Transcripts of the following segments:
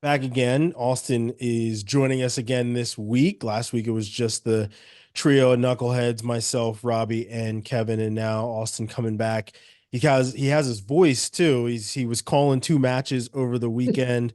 Back again. Austin is joining us again this week. Last week it was just the trio of knuckleheads, myself, Robbie, and Kevin, and now Austin coming back. He has his voice too. He was calling two matches over the weekend.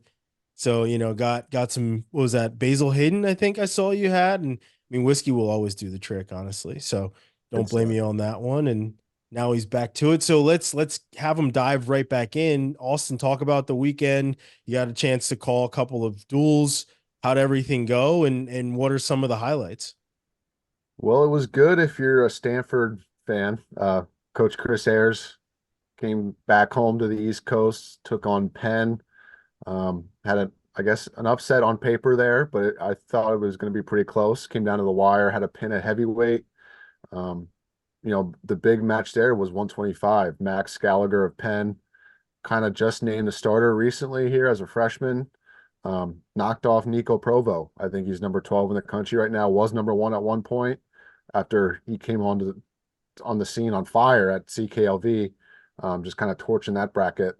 So, got some, what was that? Basil Hayden, I think I saw you had. And I mean, whiskey will always do the trick, honestly. So don't Good blame stuff. me on that one. And now he's back to it. So let's have him dive right back in. Austin, talk about the weekend. You got a chance to call a couple of duels. How'd everything go? And what are some of the highlights? Well, it was good if you're a Stanford fan. Coach Chris Ayers came back home to the East Coast, took on Penn. Had I guess, an upset on paper there, but I thought it was going to be pretty close. Came down to the wire, had a pin at heavyweight. Um, the big match there was 125. Max Gallagher of Penn kind of just named the starter recently here as a freshman. Knocked off Nico Provo. I think he's number 12 in the country right now. Was number one at one point after he came on the scene on fire at CKLV, just kind of torching that bracket.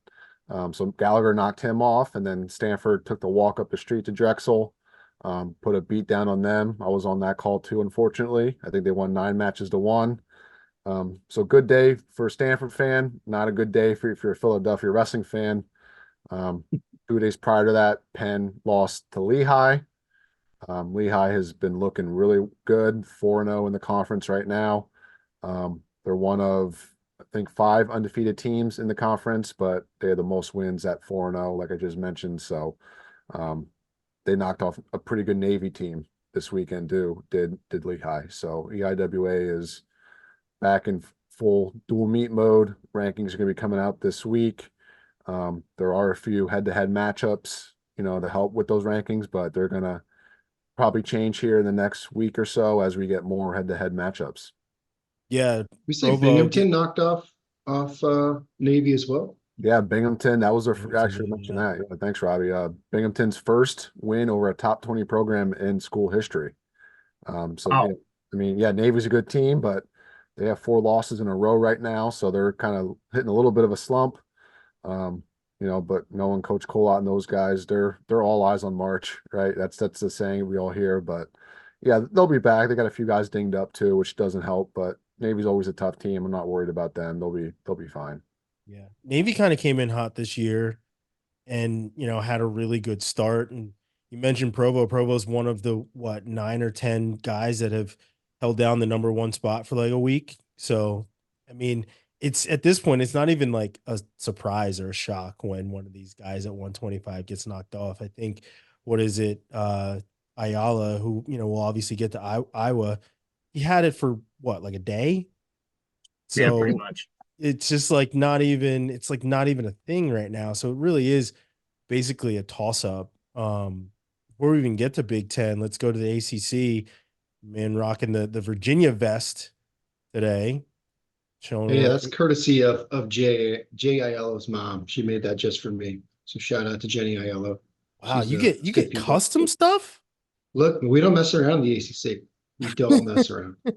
So Gallagher knocked him off, and then Stanford took the walk up the street to Drexel, put a beat down on them. I was on that call too, unfortunately. I think they won 9 matches to 1. So good day for a Stanford fan, not a good day for if you're a Philadelphia wrestling fan. Um, 2 days prior to that, Penn lost to Lehigh. Lehigh has been looking really good, 4-0 in the conference right now. They're one of, I think, 5 undefeated teams in the conference, but they had the most wins at 4-0, like I just mentioned. So um, they knocked off a pretty good Navy team this weekend, too, did Lehigh. So EIWA is back in full dual meet mode. Rankings are going to be coming out this week. There are a few head-to-head matchups, to help with those rankings, but they're going to probably change here in the next week or so as we get more head-to-head matchups. Yeah, We say Provo Binghamton get knocked off Navy as well. Yeah, Binghamton, that was their Binghamton actually didn't mentioned know. that. Yeah, thanks, Robbie. Binghamton's first win over a top 20 program in school history. So yeah, Wow. I mean, yeah, Navy's a good team, but they have 4 losses in a row right now, so they're kind of hitting a little bit of a slump. Um, but knowing Coach Colott and those guys, they're all eyes on March, right? That's the saying we all hear, but yeah, they'll be back. They got a few guys dinged up too, which doesn't help, but Navy's always a tough team. I'm not worried about them. They'll be fine. Yeah. Navy kind of came in hot this year and had a really good start. And you mentioned Provo. Provo's one of the what 9 or 10 guys that have held down the number one spot for like a week. So I mean, it's at this point, it's not even like a surprise or a shock when one of these guys at 125 gets knocked off. I think what is it? Ayala, who will obviously get to Iowa. He had it for what, like a day. Yeah, pretty So much. it's just like not even it's like not even a thing right now. So it really is basically a toss up. Before we even get to Big Ten, let's go to the ACC. Man, rocking the Virginia vest today, showing Yeah, what. that's courtesy of Jay Aiello's mom. She made that just for me. So shout out to Jenny Aiello. Wow, She's you good get people. custom stuff. Look, we don't mess around in the ACC. We don't mess around. No,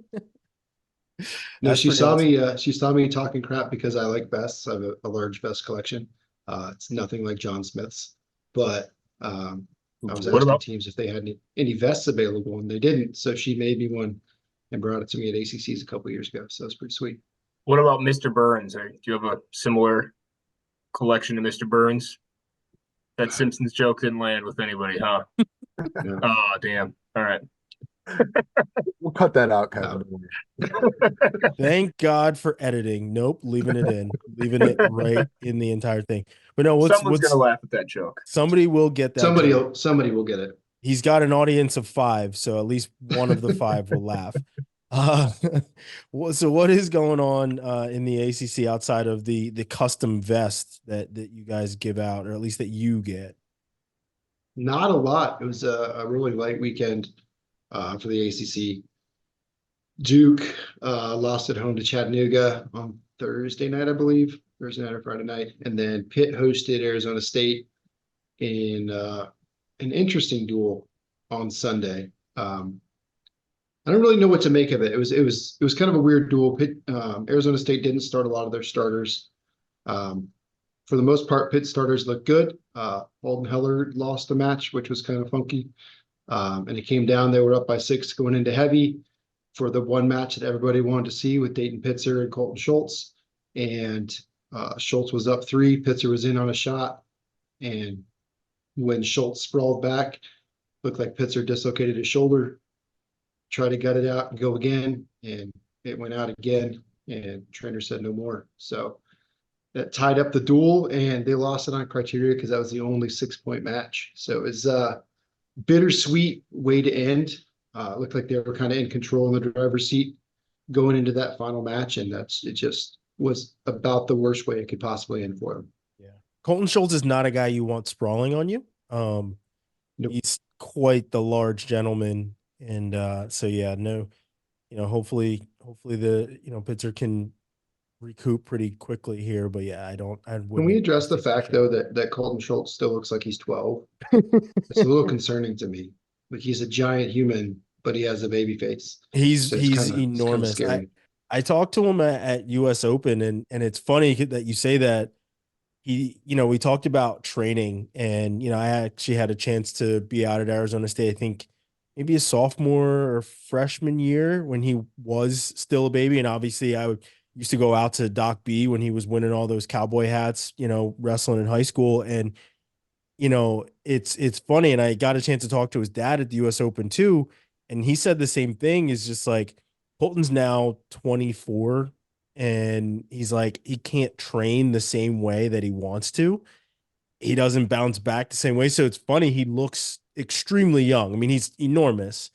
That's pretty awesome. she saw me talking crap because I like vests. I have a large vest collection. It's nothing like John Smith's, but I was What asking about teams if they had any vests available, and they didn't. So she made me one and brought it to me at ACC's a couple years ago. So it's pretty sweet. what about Mr. Burns? Do you have a similar collection to Mr. Burns? That Simpsons joke didn't land with anybody, huh? No, Oh, damn. All right. We'll cut that out, no. Kevin. Thank God for editing. Nope, leaving it in, leaving it right in the entire thing. But no, Someone's gonna what's laugh at that joke. somebody will get that Somebody joke. will somebody will get it. He's got an audience of 5, so at least one of the 5 will laugh. Uh, so what is going on in the ACC outside of the custom vest that you guys give out, or at least that you get? Not a lot. It was a really light weekend for the ACC. Duke lost at home to Chattanooga on Thursday night, I believe. Thursday night or Friday night. And then Pitt hosted Arizona State in an interesting duel on Sunday. I don't really know what to make of it. It was kind of a weird duel. Pitt, Arizona State didn't start a lot of their starters. Um, for the most part, Pitt starters looked good. Alden Heller lost the match, which was kind of funky. And it came down, they were up by 6 going into heavy for the one match that everybody wanted to see with Dayton Pitzer and Colton Schultz. And Schultz was up 3, Pitzer was in on a shot. And when Schultz sprawled back, looked like Pitzer dislocated his shoulder, tried to gut it out and go again, and it went out again, and trainer said no more. So that tied up the duel, and they lost it on criteria because that was the only 6-point match. So it was a bittersweet way to end. Looked like they were kind of in control in the driver's seat going into that final match, and it just was about the worst way it could possibly end for them. Yeah. Colton Schultz is not a guy you want sprawling on you. Nope. He's quite the large gentleman. And so, yeah, no, hopefully the, Pitzer can recoup pretty quickly here. But yeah, Can we address the fact though that Colton Schultz still looks like he's 12? It's a little concerning to me. Like he's a giant human, but he has a baby face. He's So enormous. scary. I talked to him at US Open, and it's funny that you say that. We talked about training, and I actually had a chance to be out at Arizona State, I think maybe a sophomore or freshman year when he was still a baby. And obviously used to go out to Doc B when he was winning all those cowboy hats, wrestling in high school. And, it's funny. And I got a chance to talk to his dad at the US Open too. And he said the same thing, is just like, Colton's now 24, and he's like, he can't train the same way that he wants to. He doesn't bounce back the same way. So it's funny. He looks extremely young. I mean, he's enormous,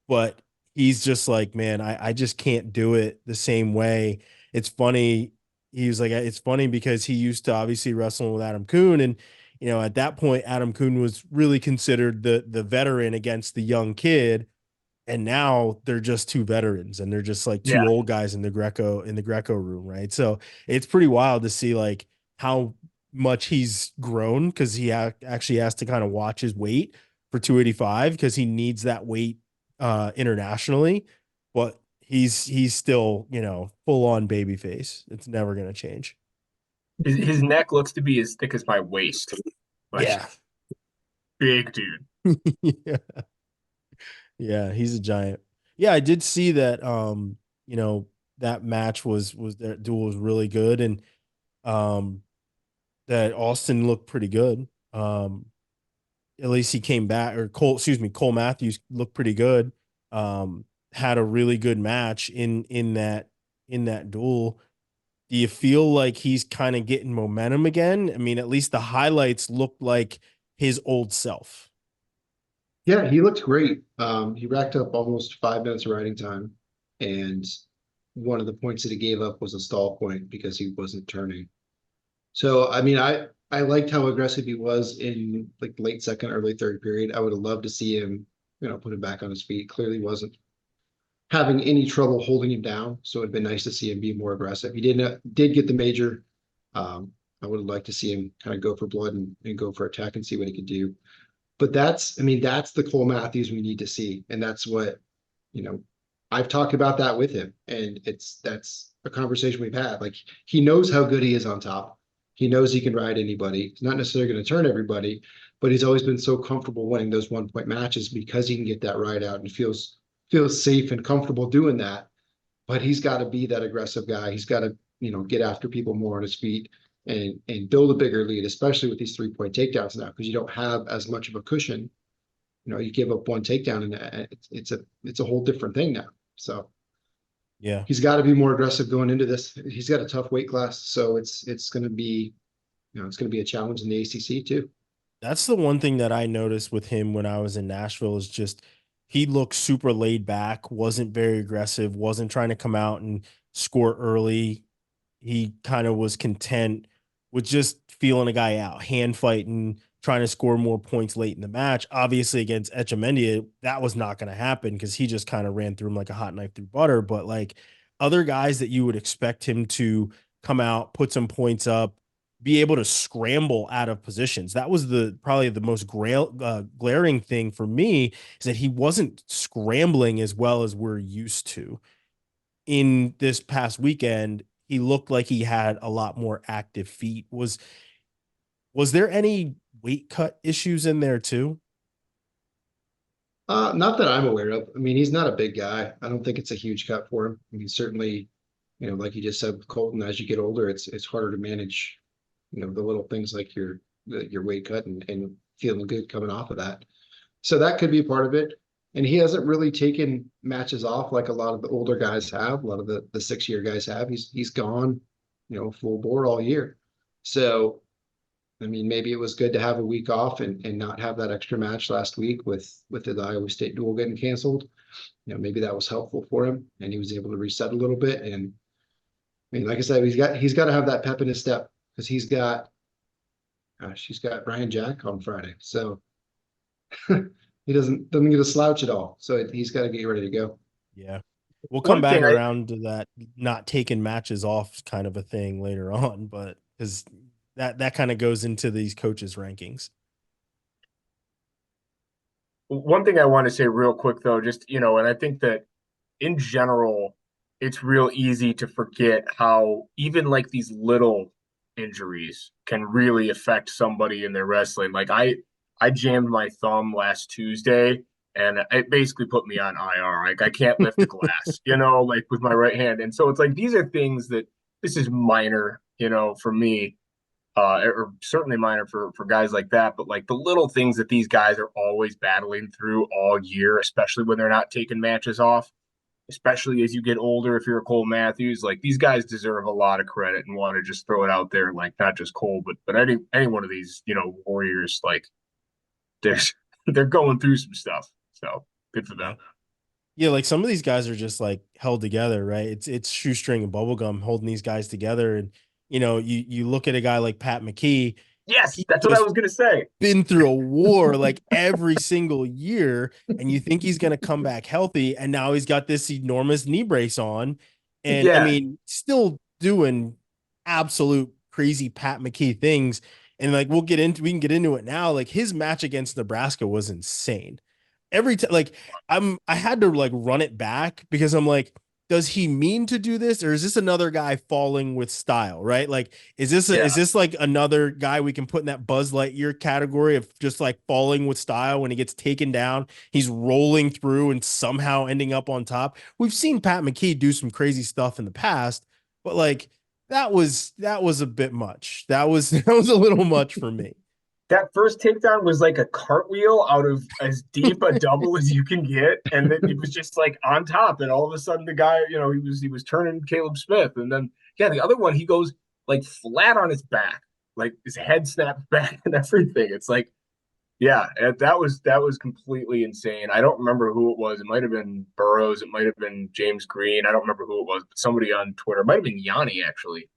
but he's just like, man, I just can't do it the same way. It's funny. He was like, it's funny because he used to obviously wrestle with Adam Kuhn. And, at that point, Adam Kuhn was really considered the veteran against the young kid. And now they're just 2 veterans, and they're just like 2 old guys in the Greco room. Right. So it's pretty wild to see like how much he's grown, because he actually has to kind of watch his weight for 285 because he needs that weight internationally. But he's still, full on baby face. It's never going to change. His neck looks to be as thick as my waist. Like, Yeah. Big dude. Yeah. Yeah, he's a giant. Yeah, I did see that that match was that duel was really good, and that Austin looked pretty good. At least he came back, or Cole Matthews looked pretty good. Had a really good match in that duel. Do you feel like he's kind of getting momentum again? I mean, at least the highlights looked like his old self. Yeah, he looked great. He racked up almost 5 minutes of riding time, and one of the points that he gave up was a stall point because he wasn't turning. So, I mean, I liked how aggressive he was in like late second, early third period. I would have loved to see him, put him back on his feet. Clearly wasn't having any trouble holding him down. So it'd been nice to see him be more aggressive. He did get the major. I would have liked to see him kind of go for blood and go for attack and see what he could do. But that's the Cole Matthews we need to see. And that's what, I've talked about that with him. And that's a conversation we've had. Like, he knows how good he is on top. He knows he can ride anybody. He's not necessarily going to turn everybody, but he's always been so comfortable winning those 1-point matches because he can get that ride out and feels safe and comfortable doing that. But he's got to be that aggressive guy. He's got to, get after people more on his feet and build a bigger lead, especially with these 3-point takedowns now, because you don't have as much of a cushion. You give up one takedown and it's a whole different thing now. So yeah, he's got to be more aggressive going into this. He's got a tough weight class, so it's going to be, it's going to be a challenge in the ACC too. That's the one thing that I noticed with him when I was in Nashville, is just he looked super laid back, wasn't very aggressive, wasn't trying to come out and score early. He kind of was content with just feeling a guy out, hand fighting, trying to score more points late in the match. Obviously, against Echemendia, that was not going to happen because he just kind of ran through him like a hot knife through butter. But like other guys that you would expect him to come out, put some points up, be able to scramble out of positions. That was probably the most glaring thing for me, is that he wasn't scrambling as well as we're used to. In this past weekend, he looked like he had a lot more active feet. Was there any weight cut issues in there too? Not that I'm aware of. I mean, he's not a big guy. I don't think it's a huge cut for him. I mean, certainly, like you just said with Colton, as you get older, it's harder to manage, the little things like your weight cut and feeling good coming off of that. So that could be a part of it. And he hasn't really taken matches off like a lot of the older guys have, a lot of the 6-year guys have. He's gone, full bore all year. So I mean, maybe it was good to have a week off and not have that extra match last week with the Iowa State duel getting canceled. Maybe that was helpful for him and he was able to reset a little bit. And I mean, like I said, he's got to have that pep in his step because he's got Ryan Jack on Friday. So he doesn't get a slouch at all. So he's got to get ready to go. Yeah. We'll come One back thing around to that not taking matches off kind of a thing later on, but because that kind of goes into these coaches' rankings. One thing I want to say real quick though, just and I think that in general, it's real easy to forget how even like these little injuries can really affect somebody in their wrestling. Like I jammed my thumb last Tuesday and it basically put me on IR. Like I can't lift a glass, like with my right hand. And so it's like these are things that this is minor, for me, or certainly minor for guys like that. But like the little things that these guys are always battling through all year, especially when they're not taking matches off, especially as you get older. If you're a Cole Matthews, like these guys deserve a lot of credit and want to just throw it out there. Like not just Cole, but any one of these, warriors, like they're going through some stuff. So good for them. Yeah, like some of these guys are just like held together, right? It's shoestring and bubblegum holding these guys together. And you look at a guy like Pat McKee, Yes, he that's what I just was gonna say. been through a war like every single year, and you think he's gonna come back healthy, and now he's got this enormous knee brace on. And I Yeah, mean, still doing absolute crazy Pat McKee things. And like we can get into it now. Like his match against Nebraska was insane. Every time, like I had to like run it back because I'm like, does he mean to do this, or is this another guy falling with style? Right? Like, yeah. is this like another guy we can put in that Buzz Lightyear category of just like falling with style when he gets taken down, he's rolling through and somehow ending up on top. We've seen Pat McKee do some crazy stuff in the past, but like that was a bit much. That was that was a little much for me. That first takedown was like a cartwheel out of as deep a double as you can get, and then it was just like on top. And all of a sudden, the guy, he was turning Caleb Smith, and then the other one he goes like flat on his back, like his head snapped back and everything. It's like, yeah, that was completely insane. I don't remember who it was. It might have been Burrows. It might have been James Green. I don't remember who it was, but somebody on Twitter, it might have been Yanni actually,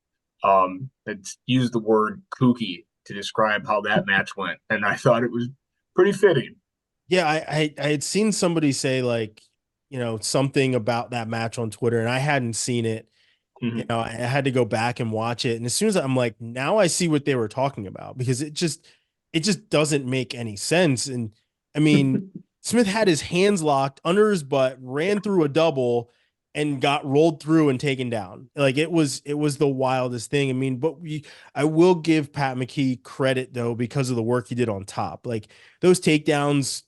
had used the word kooky to describe how that match went, and I thought it was pretty fitting. Yeah, I had seen somebody say like, something about that match on Twitter, and I hadn't seen it. Mhm. I had to go back and watch it. And as soon as I'm like, now I see what they were talking about because it just doesn't make any sense. And I mean, Smith had his hands locked under his butt, ran through a double and got rolled through and taken down. Like it was the wildest thing. I mean, I will give Pat McKee credit though, because of the work he did on top. Like those takedowns,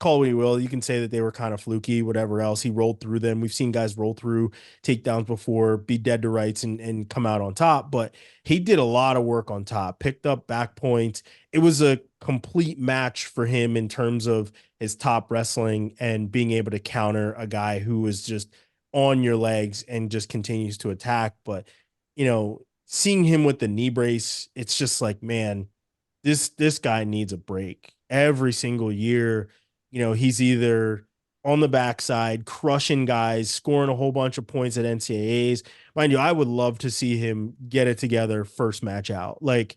call what you will, you can say that they were kind of fluky, whatever else. He rolled through them. We've seen guys roll through takedowns before, be dead to rights and come out on top, but he did a lot of work on top, picked up back points. It was a complete match for him in terms of his top wrestling and being able to counter a guy who was just on your legs and just continues to attack. But, seeing him with the knee brace, it's just like, man, this guy needs a break every single year. He's either on the backside, crushing guys, scoring a whole bunch of points at NCAAs. Mind you, I would love to see him get it together first match out. Like,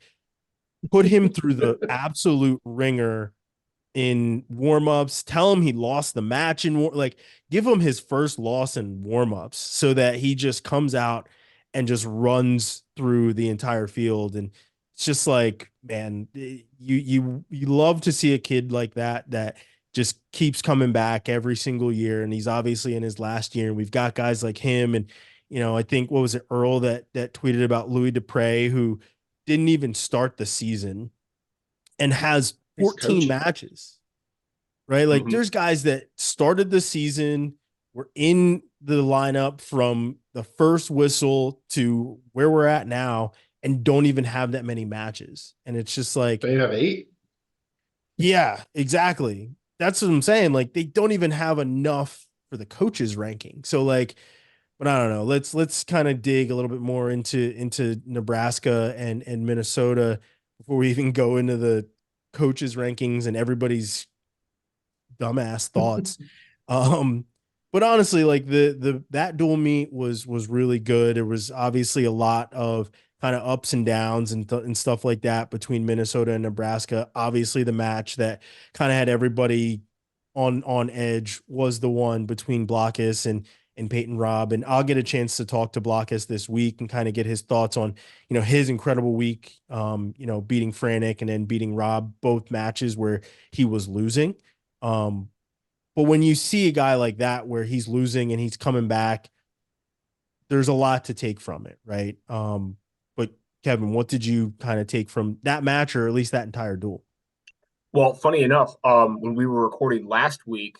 put him through the absolute ringer in warmups. Tell him he lost the match in like give him his first loss in warmups so that he just comes out and just runs through the entire field. And it's just like, man, you love to see a kid like that just keeps coming back every single year. And he's obviously in his last year. And we've got guys like him. And, I think what was it, Earl that tweeted about Louis Dupre, who didn't even start the season and has He's 14 coaching. matches, right? Like Mhm. there's guys that started the season, were in the lineup from the first whistle to where we're at now, and don't even have that many matches. And it's just like, They have 8. yeah, exactly. That's what I'm saying. Like they don't even have enough for the coaches ranking. So like, but I don't know. Let's kind of dig a little bit more into Nebraska and Minnesota before we even go into the coaches rankings and everybody's dumbass thoughts. Um, but honestly, like the that dual meet was really good. There was obviously a lot of kind of ups and downs and stuff like that between Minnesota and Nebraska. Obviously, the match that kind of had everybody on edge was the one between Blockus and Peyton Robb. And I'll get a chance to talk to Blockus this week and kind of get his thoughts on, his incredible week, beating Franek and then beating Robb, both matches where he was losing. Um, but when you see a guy like that where he's losing and he's coming back, there's a lot to take from it, right? But Kevin, what did you kind of take from that match or at least that entire duel? Well, funny enough, when we were recording last week,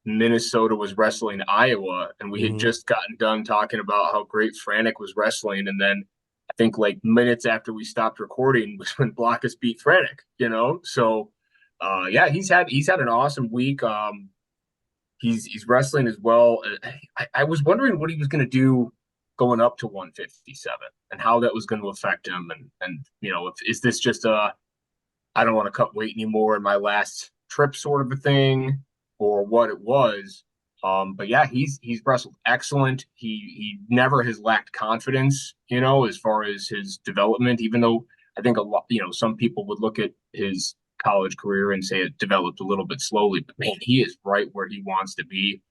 Minnesota was wrestling Iowa, and we had Mm-hmm. just gotten done talking about how great Franek was wrestling, and then I think like minutes after we stopped recording was when Blockus beat Franek, So, yeah, he's had an awesome week. He's wrestling as well. I was wondering what he was going to do going up to 157 and how that was going to affect him, and is this just a I don't want to cut weight anymore in my last trip sort of a thing or what it was. But yeah, he's wrestled excellent. He never has lacked confidence, as far as his development, even though I think a lot, some people would look at his college career and say it developed a little bit slowly, but man, he is right where he wants to be.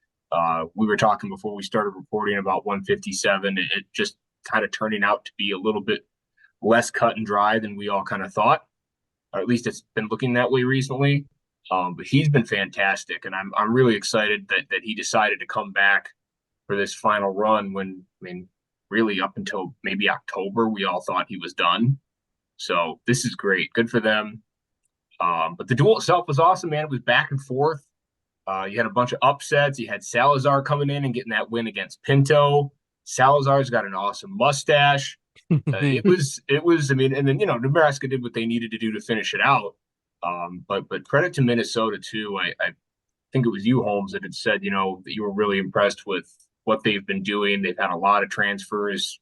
We were talking before we started reporting about 157. It just kind of turning out to be a little bit less cut and dry than we all kind of thought, or at least it's been looking that way recently. But he's been fantastic, and I'm really excited that he decided to come back for this final run. When I mean, really up until maybe October, we all thought he was done. So this is great, good for them. But the duel itself was awesome, man. It was back and forth. You had a bunch of upsets. You had Salazar coming in and getting that win against Pinto. Salazar's got an awesome mustache. It was. I mean, and then Nebraska did what they needed to do to finish it out. But credit to Minnesota too. I think it was you, Holmes, that had said that you were really impressed with what they've been doing. They've had a lot of transfers,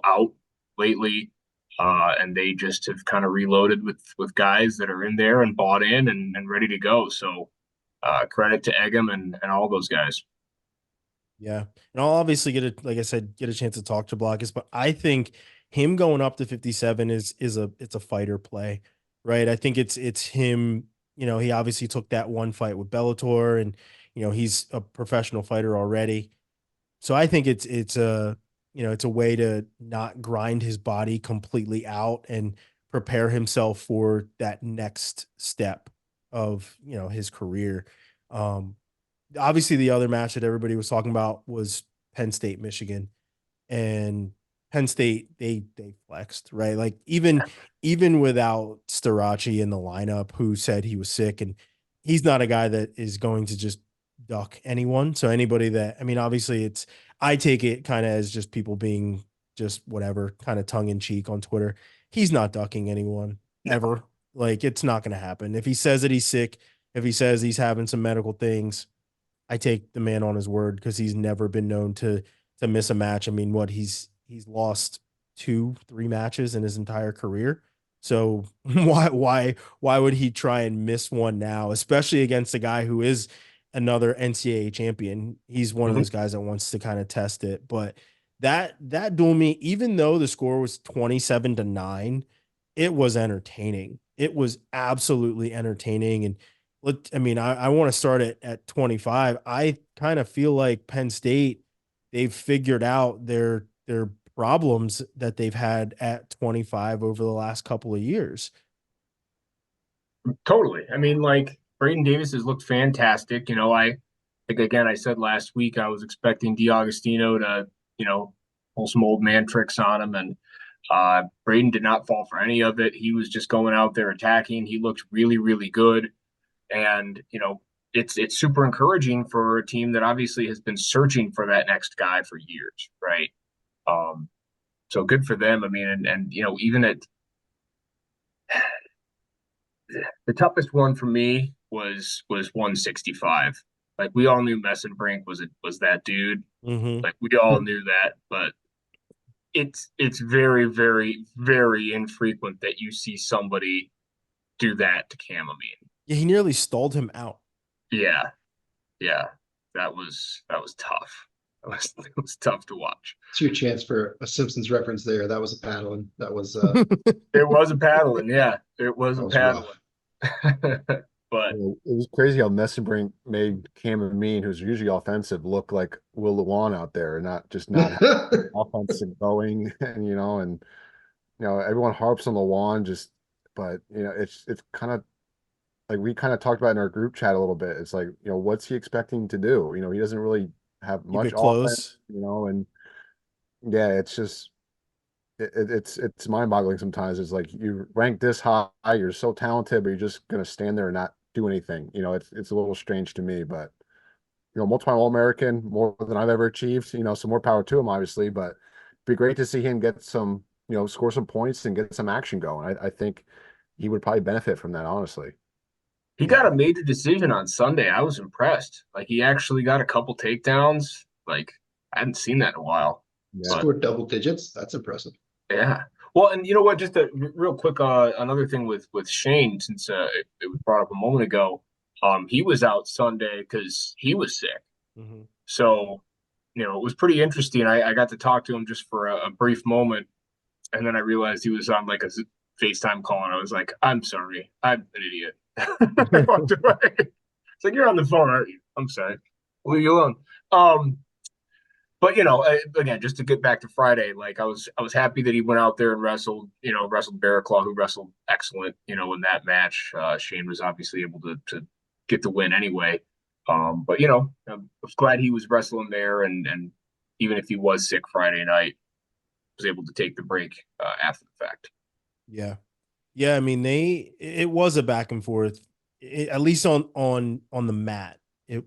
out lately, and they just have kind of reloaded with guys that are in there and bought in and ready to go. So credit to Eggum and all those guys. Yeah. And I'll obviously like I said, get a chance to talk to Blockus, but I think him going up to 57 it's a fighter play, right? I think it's him, he obviously took that one fight with Bellator and, he's a professional fighter already. So I think it's a way to not grind his body completely out and prepare himself for that next step of, his career. Um, Obviously the other match that everybody was talking about was Penn State, Michigan, and Penn State they flexed, right? Like even without Starachi in the lineup, who said he was sick, and he's not a guy that is going to just duck anyone. So anybody that I mean, obviously I take it kind of as just people being just whatever, kind of tongue in cheek on Twitter. He's not ducking anyone ever. Like it's not going to happen. If he says that he's sick, if he says he's having some medical things, I take the man on his word because he's never been known to miss a match. I mean, he's lost 2, 3 matches in his entire career. So why would he try and miss one now, especially against a guy who is another NCAA champion? He's one of Mm-hmm. those guys that wants to kind of test it. But that duel meet, even though the score was 27-9, it was entertaining. It was absolutely entertaining. And I mean, I want to start at 25. I kind of feel like Penn State, they've figured out their problems that they've had at 25 over the last couple of years. Totally. I mean, like Braden Davis has looked fantastic. I think again I said last week I was expecting D'Agostino to, pull some old man tricks on him, and Braden did not fall for any of it. He was just going out there attacking. He looked really, really good. And, it's super encouraging for a team that obviously has been searching for that next guy for years, right? Um, so good for them. I mean, and even at the toughest one for me was 165. Like we all knew Messenbrink was that dude. Mm-hmm. Like we all knew that, but it's very, very, very infrequent that you see somebody do that to Chamomine. Yeah, he nearly stalled him out. Yeah, yeah, that was tough. It was tough to watch. It's your chance for a Simpsons reference there. That was a paddling. It was a paddling, yeah, it was That a was rough. paddling. But It was crazy how Messenbrink made Cam and Mean, who's usually offensive, look like Will Lewan out there, and not have offensive going, and everyone harps on Lewan, but it's kind of like we kind of talked about in our group chat a little bit. It's like, what's he expecting to do? He doesn't really have Keep much it offense, close. and yeah, it's just it's mind-boggling sometimes. It's like you rank this high, you're so talented, but you're just gonna stand there and not do anything. It's a little strange to me, but multiple All-American, more than I've ever achieved. So more power to him, obviously, but it'd be great to see him get some, score some points and get some action going. I think he would probably benefit from that, honestly. he got a major decision on Sunday. I was impressed. Like he actually got a couple takedowns. Like I hadn't seen that in a while. Yeah. But Scored double digits. That's impressive. yeah. Well, and you know what? Just a real quick, another thing with Shane, since it was brought up a moment ago. He was out Sunday because he was sick. Mm-hmm. So, it was pretty interesting. I got to talk to him just for a brief moment, and then I realized he was on like a FaceTime call, and I was like, "I'm sorry, I'm an idiot." I walked away. It's like you're on the phone, aren't you? I'm sorry. Leave you alone. Um, but again, just to get back to Friday, like I was happy that he went out there and wrestled Bearclaw, who wrestled excellent, in that match. Shane was obviously able to get the win anyway. But I was glad he was wrestling there, and even if he was sick Friday night, was able to take the break after the fact. Yeah. Yeah, I mean it was a back and forth, at least on the mat.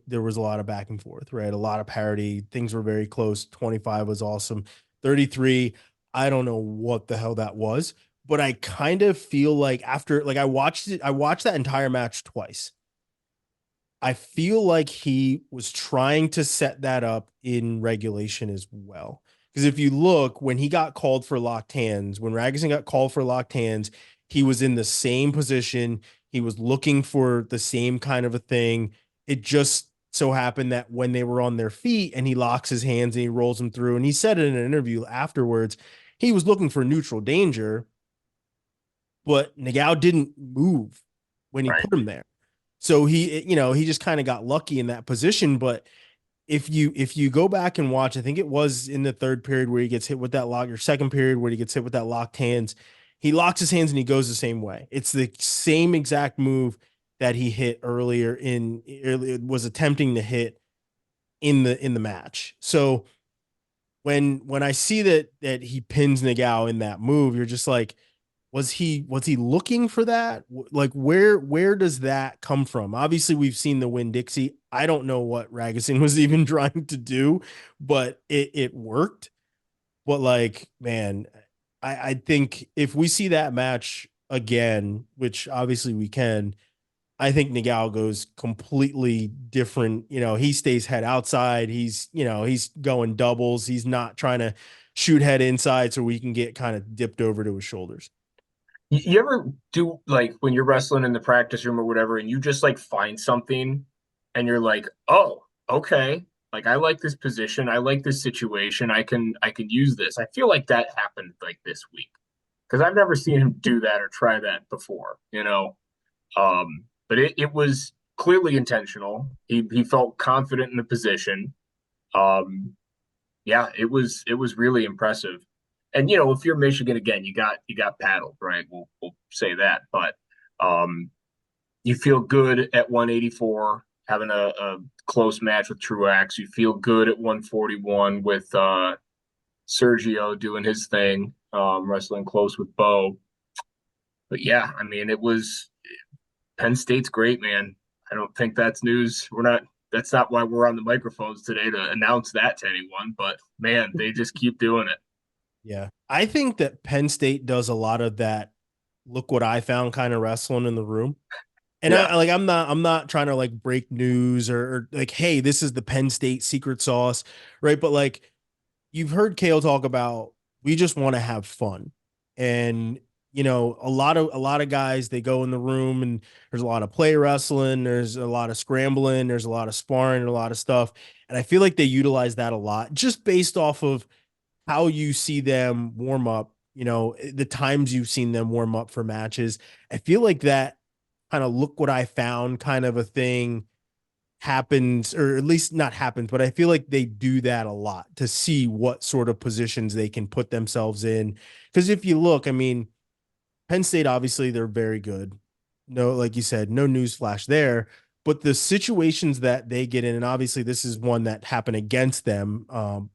There was a lot of back and forth, right? A lot of parity. Things were very close. 25 was awesome. 33, I don't know what the hell that was, but I kind of feel like after I watched that entire match twice. I feel like he was trying to set that up in regulation as well. Because if you look, when he got called for locked hands, when Ragusin got called for locked hands, he was in the same position. He was looking for the same kind of a thing. It just so happened that when they were on their feet and he locks his hands and he rolls them through, and he said in an interview afterwards, he was looking for neutral danger, but Nagao didn't move when he Right. put him there. So he just kind of got lucky in that position. But if you go back and watch, I think it was in the third period where he gets hit with that lock, or second period where he gets hit with that locked hands. He locks his hands and he goes the same way. It's the same exact move that he hit earlier was attempting to hit in the match. So when I see that he pins Nagao in that move, you're just like, was he looking for that? Like where does that come from? Obviously, we've seen the Win Dixie. I don't know what Ragusin was even trying to do, but it worked. But like, man, I think if we see that match again, which obviously we can, I think Nagao goes completely different. He stays head outside. He's going doubles. He's not trying to shoot head inside so we can get kind of dipped over to his shoulders. You ever do like when you're wrestling in the practice room or whatever, and you just like find something and you're like, oh, okay. Like I like this position. I like this situation. I can use this. I feel like that happened like this week because I've never seen him do that or try that before. But it was clearly intentional. He felt confident in the position. Um, yeah, it was really impressive. And if you're Michigan again, you got paddled, right? We'll say that, but um, you feel good at 184 having a close match with Truax. You feel good at 141 with Sergio doing his thing, wrestling close with Bo. But yeah, I mean, it was Penn State's great, man. I don't think that's news. That's not why we're on the microphones today to announce that to anyone, but man, they just keep doing it. Yeah. I think that Penn State does a lot of that look what I found kind of wrestling in the room. And Yeah. I'm not trying to like break news or like, hey, this is the Penn State secret sauce, right? But like you've heard Kale talk about we just want to have fun. And a lot of guys they go in the room and there's a lot of play wrestling, there's a lot of scrambling, there's a lot of sparring, a lot of stuff. And I feel like they utilize that a lot just based off of how you see them warm up, the times you've seen them warm up for matches. I feel like that kind of look what I found kind of a thing happens, or at least not happens, but I feel like they do that a lot to see what sort of positions they can put themselves in. Because if you look, I mean, Penn State, obviously, they're very good. No, like you said, no news flash there. But the situations that they get in, and obviously this is one that happened against them,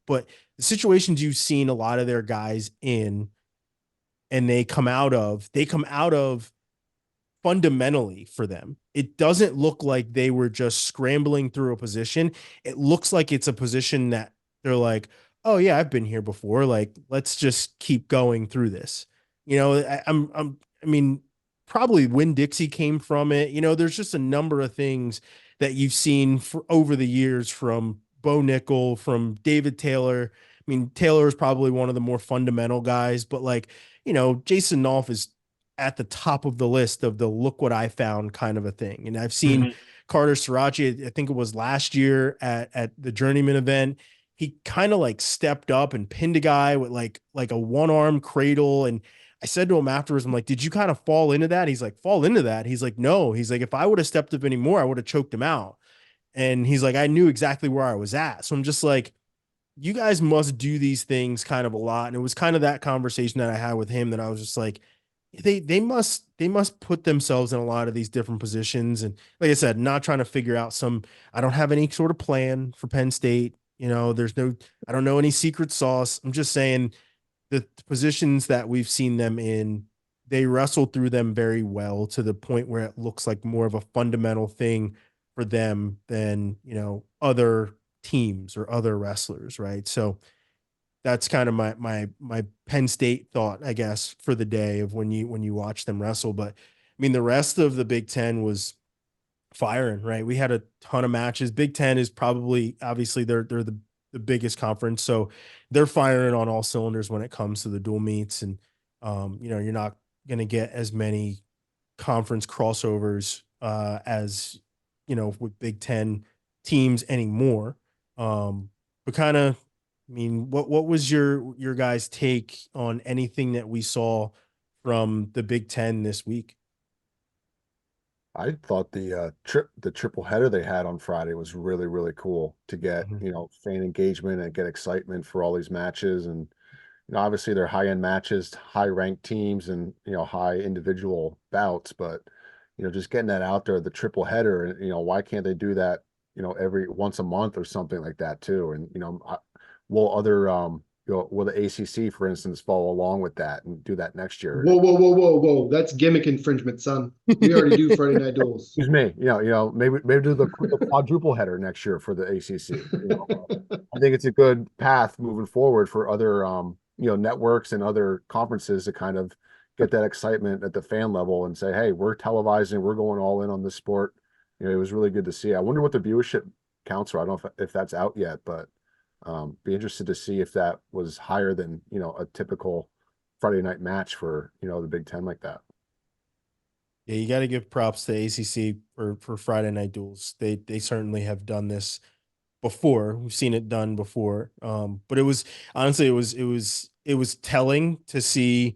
but the situations you've seen a lot of their guys in and they come out of fundamentally for them. It doesn't look like they were just scrambling through a position. It looks like it's a position that they're like, oh yeah, I've been here before. Like, let's just keep going through this. I mean, probably Win Dixie came from it. There's just a number of things that you've seen for over the years from Bo Nickel, from David Taylor. I mean, Taylor is probably one of the more fundamental guys, but like, Jason Nolf is at the top of the list of the look what I found kind of a thing. And I've seen Mhm. Carter Sirachi, I think it was last year at the journeyman event. He kind of like stepped up and pinned a guy with like a one-arm cradle. And I said to him afterwards, I'm like, did you kind of fall into that? He's like, fall into that. He's like, no. He's like, if I would have stepped up anymore, I would have choked him out. And he's like, I knew exactly where I was at. So I'm just like, you guys must do these things kind of a lot. And it was kind of that conversation that I had with him that I was just like, they must put themselves in a lot of these different positions. And like I said, not trying to figure out I don't have any sort of plan for Penn State. I don't know any secret sauce. I'm just saying the positions that we've seen them in, they wrestle through them very well to the point where it looks like more of a fundamental thing for them than, other teams or other wrestlers, right? So that's kind of my Penn State thought, I guess, for the day of when you watch them wrestle. But I mean, the rest of the Big Ten was firing, right? We had a ton of matches. Big Ten is probably obviously they're the biggest conference, so they're firing on all cylinders when it comes to the dual meets. And you're not going to get as many conference crossovers as with Big Ten teams anymore. But kind of, I mean, what was your guys' take on anything that we saw from the Big Ten this week? I thought the triple header they had on Friday was really, really cool to get, Mhm. fan engagement and get excitement for all these matches. And, obviously they're high-end matches, high-ranked teams and, high individual bouts, but, just getting that out there, the triple header, and, why can't they do that, every once a month or something like that too? And, will other, will the ACC, for instance, follow along with that and do that next year? Whoa, whoa, whoa, whoa, whoa. That's gimmick infringement, son. We already do Friday night duels. Excuse me, maybe do the quadruple header next year for the ACC. I think it's a good path moving forward for other networks and other conferences to kind of get that excitement at the fan level and say, hey, we're televising, we're going all in on this sport. It was really good to see. I wonder what the viewership counts are. I don't know if that's out yet, but be interested to see if that was higher than a typical Friday night match for the Big Ten like that. Yeah, you got to give props to ACC for Friday night duels. They certainly have done this before. We've seen it done before. But it was honestly it was telling to see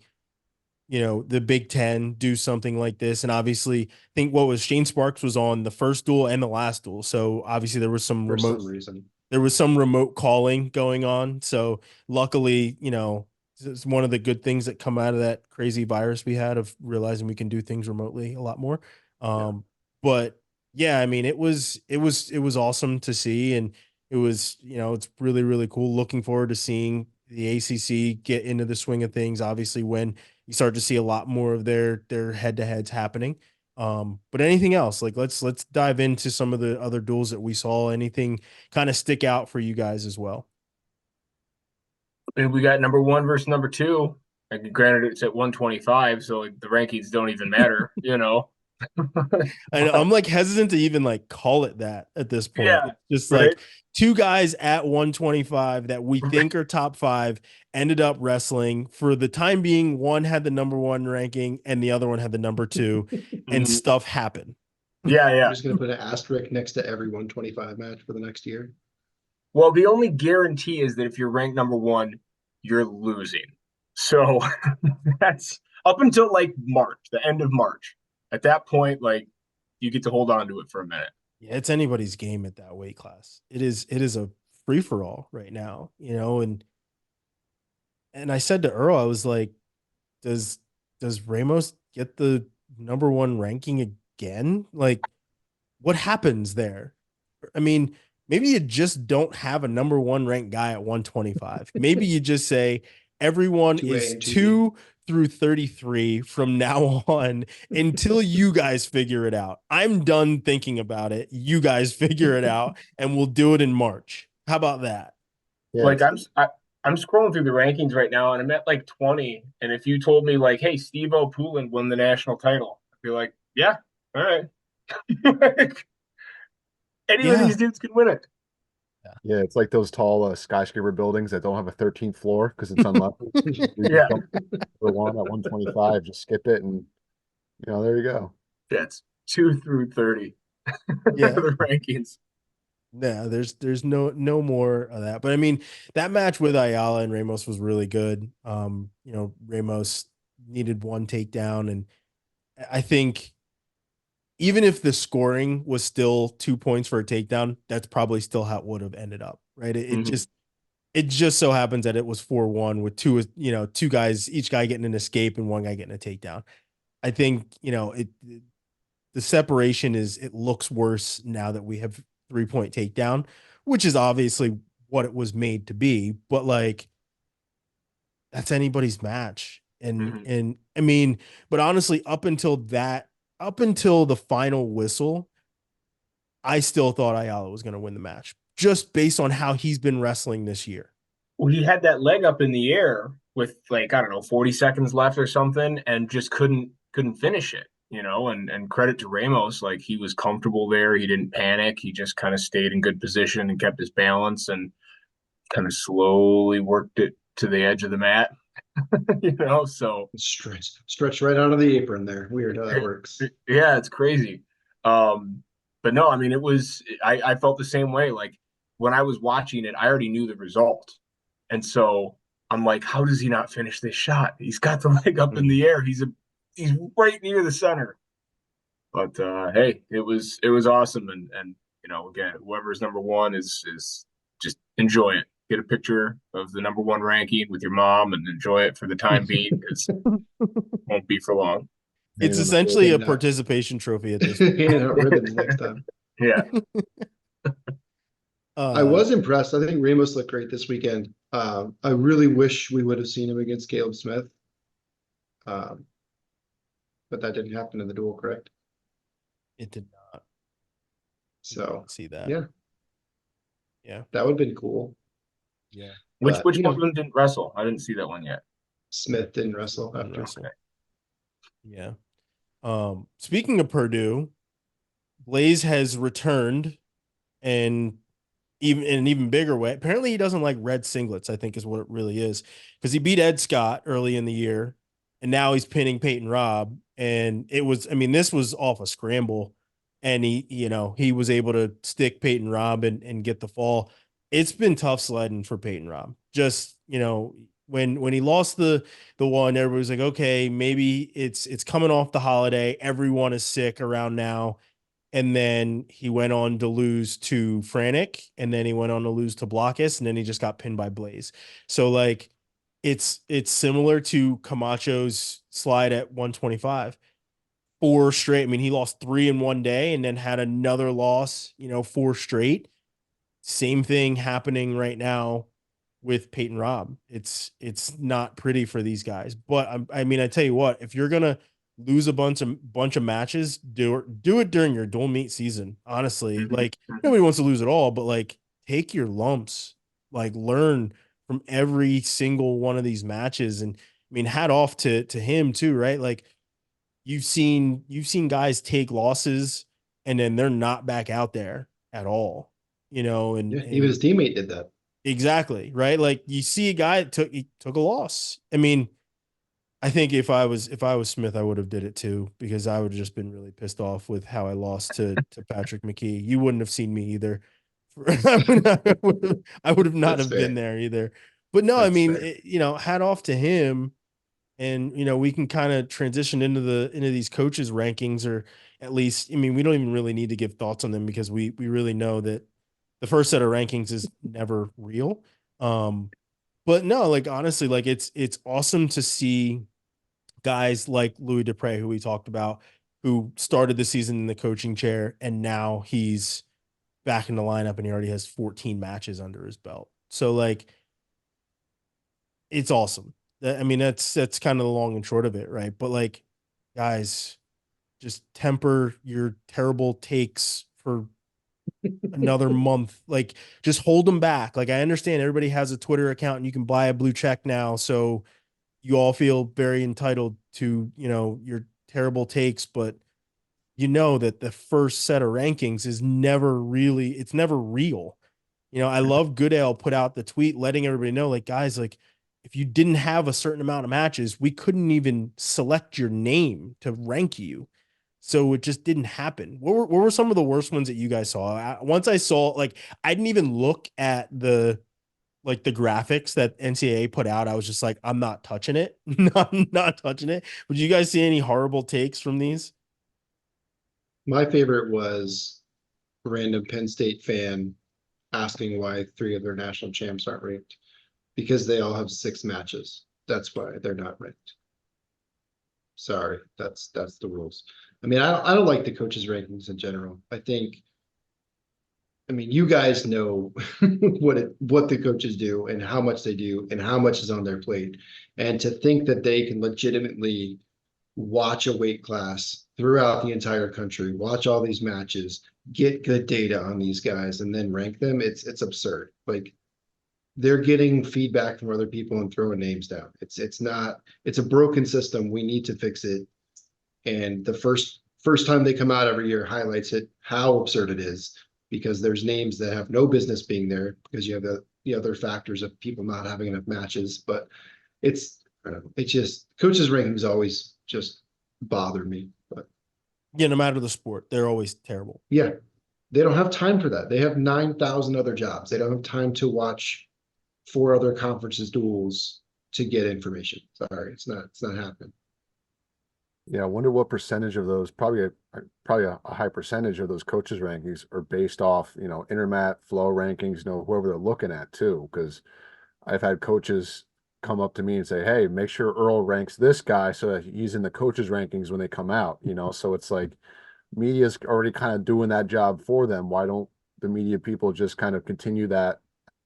the Big Ten do something like this. And obviously, I think what was Shane Sparks was on the first duel and the last duel. So obviously For some reason. there was some remote calling going on. So luckily, it's one of the good things that come out of that crazy virus we had of realizing we can do things remotely a lot more. Yeah. But yeah, I mean, it was awesome to see, and it was it's really really cool. Looking forward to seeing the ACC get into the swing of things, obviously when you start to see a lot more of their head-to-heads happening. But anything else, like let's dive into some of the other duels that we saw. Anything kind of stick out for you guys as well? And we got number one versus number two. Like, granted, it's at 125, so like the rankings don't even matter, you know. And I'm like hesitant to even like call it that at this point. Yeah, It's just right. like two guys at 125 that we think are top five ended up wrestling. For the time being, one had the number one ranking and the other one had the number two, and stuff happened. Yeah, I'm yeah. just gonna put an asterisk next to every 125 match for the next year. Well, the only guarantee is that if you're ranked number one, you're losing. So that's up until like March, the end of March. At that point, like you get to hold on to it for a minute. Yeah, it's anybody's game at that weight class. It is a free for all right now, you know, and I said to Earl, I was like, does Ramos get the number one ranking again? Like, what happens there? I mean, maybe you just don't have a number one ranked guy at 125. Maybe you just say everyone 2A is and 2B. 2 through 33 from now on until you guys figure it out. I'm done thinking about it. You guys figure it out, and we'll do it in March. How about that? Yeah, Like I'm scrolling through the rankings right now, and I'm at like 20. And if you told me like, "Hey, Steve O'Poolen won the national title," I'd be like, "Yeah, all right." Any of Yeah. these dudes can win it. yeah, it's like those tall skyscraper buildings that don't have a 13th floor because it's unlucky. Yeah. For one at 125, just skip it, and there you go. That's 2 through 30. Yeah. The rankings. No, there's no more of that. But I mean, that match with Ayala and Ramos was really good. Ramos needed one takedown, and I think even if the scoring was still 2 points for a takedown, that's probably still how it would have ended up, right? It just so happens that it was 4-1 with two guys, each guy getting an escape and one guy getting a takedown. I think, the separation it looks worse now that we have 3-point takedown, which is obviously what it was made to be, but like that's anybody's match. And I mean, but honestly, up until the final whistle, I still thought Ayala was going to win the match just based on how he's been wrestling this year. Well, he had that leg up in the air with like, I don't know, 40 seconds left or something, and just couldn't finish it, and credit to Ramos, like he was comfortable there. He didn't panic. He just kind of stayed in good position and kept his balance and kind of slowly worked it to the edge of the mat. So Stretch right out of the apron there. Weird how that works. yeah, it's crazy. But no, I mean, I felt the same way. Like when I was watching it, I already knew the result. And so I'm like, how does he not finish this shot? He's got the leg up in the air. He's right near the center. But hey, it was awesome. And again, whoever's number one is just enjoy it. Get a picture of the number one ranking with your mom and enjoy it for the time being, because it won't be for long. It's essentially a participation trophy at this point. Ribbons next time. Yeah. I was impressed. I think Ramos looked great this weekend. I really wish we would have seen him against Caleb Smith. But that didn't happen in the duel, correct? It did not. So see that. Yeah. That would have been cool. Yeah. Which one of them didn't wrestle? I didn't see that one yet. Smith didn't wrestle after. Okay. Yeah. Speaking of Purdue, Blaze has returned and even in an even bigger way. Apparently he doesn't like red singlets, I think is what it really is. Because he beat Ed Scott early in the year, and now he's pinning Peyton Robb. And this was off a scramble. And he was able to stick Peyton Robb and get the fall. It's been tough sledding for Peyton Robb. Just, when he lost the one, everybody was like, okay, maybe it's coming off the holiday. Everyone is sick around now. And then he went on to lose to Franek, and then he went on to lose to Blockus, and then he just got pinned by Blaze. So like it's similar to Camacho's slide at 125. 4 straight. I mean, he lost 3 in one day and then had another loss, 4 straight. Same thing happening right now with Peyton Robb. It's not pretty for these guys. But I mean, I tell you what, if you're gonna lose a bunch of matches, do it during your dual meet season. Honestly, like nobody wants to lose at all, but like take your lumps, like learn from every single one of these matches. And I mean, hat off to him too, right? Like you've seen guys take losses and then they're not back out there at all, Yeah, and even his teammate did that. exactly, right? Like you see a guy that he took a loss. I mean, I think if I was Smith, I would have did it too, because I would have just been really pissed off with how I lost to Patrick McKee. You wouldn't have seen me either. I would have not That's have been fair. there either. But no, I That's mean, fair. hat off to him. And we can kind of transition into these coaches rankings, or at least, I mean, we don't even really need to give thoughts on them, because we really know that the first set of rankings is never real. But no, like honestly, like it's awesome to see guys like Louis Dupre, who we talked about, who started the season in the coaching chair and now he's back in the lineup and he already has 14 matches under his belt. So like it's awesome. I mean, that's kind of the long and short of it, right? But like, guys, just temper your terrible takes for another month. Like, just hold them back. Like, I understand everybody has a Twitter account and you can buy a blue check now, so you all feel very entitled to your terrible takes, but you know that the first set of rankings is never really, it's never real. I love Goodale put out the tweet letting everybody know, like, guys, like, if you didn't have a certain amount of matches, we couldn't even select your name to rank you. So it just didn't happen. What were some of the worst ones that you guys saw? Once I saw, like, I didn't even look at the graphics that NCAA put out. I was just like, I'm not touching it. Not touching it. Would you guys see any horrible takes from these? My favorite was a random Penn State fan asking why three of their national champs aren't ranked. Because they all have 6 matches. That's why they're not ranked. Sorry, that's the rules. I mean, I don't like the coaches' rankings in general. I mean, you guys know what the coaches do and how much they do and how much is on their plate. And to think that they can legitimately watch a weight class throughout the entire country, watch all these matches, get good data on these guys, and then rank them, it's absurd. Like, they're getting feedback from other people and throwing names down. It's a broken system. We need to fix it. And the first time they come out every year highlights it, how absurd it is, because there's names that have no business being there because you have the other factors of people not having enough matches. But I don't know, it's just coaches' rankings always just bother me. But Yeah, no matter the sport, they're always terrible. yeah, they don't have time for that. They have 9,000 other jobs. They don't have time to watch 4 other conferences duels to get information. Sorry, it's not happening. Yeah, I wonder what percentage of those, probably a high percentage of those coaches rankings are based off, intermat flow rankings, whoever they're looking at too. Because I've had coaches come up to me and say, "Hey, make sure Earl ranks this guy so that he's in the coaches rankings when they come out." So it's like media's already kind of doing that job for them. Why don't the media people just kind of continue that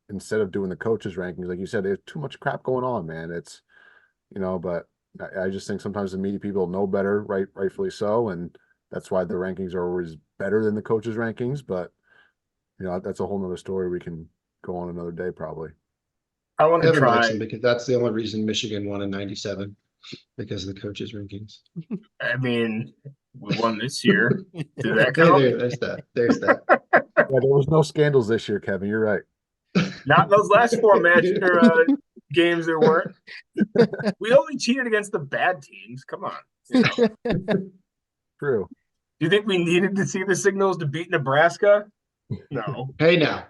instead of doing the coaches rankings? Like you said, there's too much crap going on, man. It's, but I just think sometimes the media people know better, rightfully so. And that's why the rankings are always better than the coaches rankings. But, that's a whole nother story. We can go on another day, probably. I want to Kevin likes try. them because that's the only reason Michigan won in '97, because of the coaches' rankings. I mean, we won this year. Did that Hey, count? there's that. There's that. Yeah, there was no scandals this year, Kevin. You're right. Not in those last 4 games there weren't. We only cheated against the bad teams. Come on. True. Do you think we needed to see the signals to beat Nebraska? No. Hey now.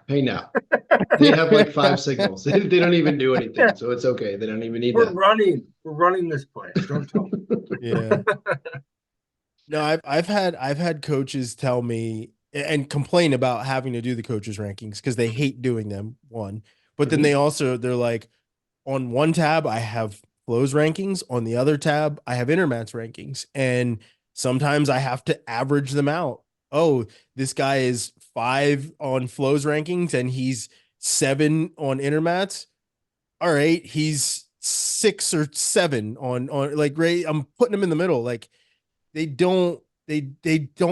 They have like 5 signals. They don't even do anything, so it's okay. They don't even need We're that. running this play. Don't tell me. Yeah. No, I've had coaches tell me and complain about having to do the coaches rankings because they hate doing them, one. But then they're like, on one tab I have flows rankings, on the other tab I have intermats rankings, and sometimes I have to average them out. Oh, this guy is 5 on flows rankings and he's 7 on intermats. all right, he's 6 or 7 on like Ray. I'm putting him in the middle. Like they don't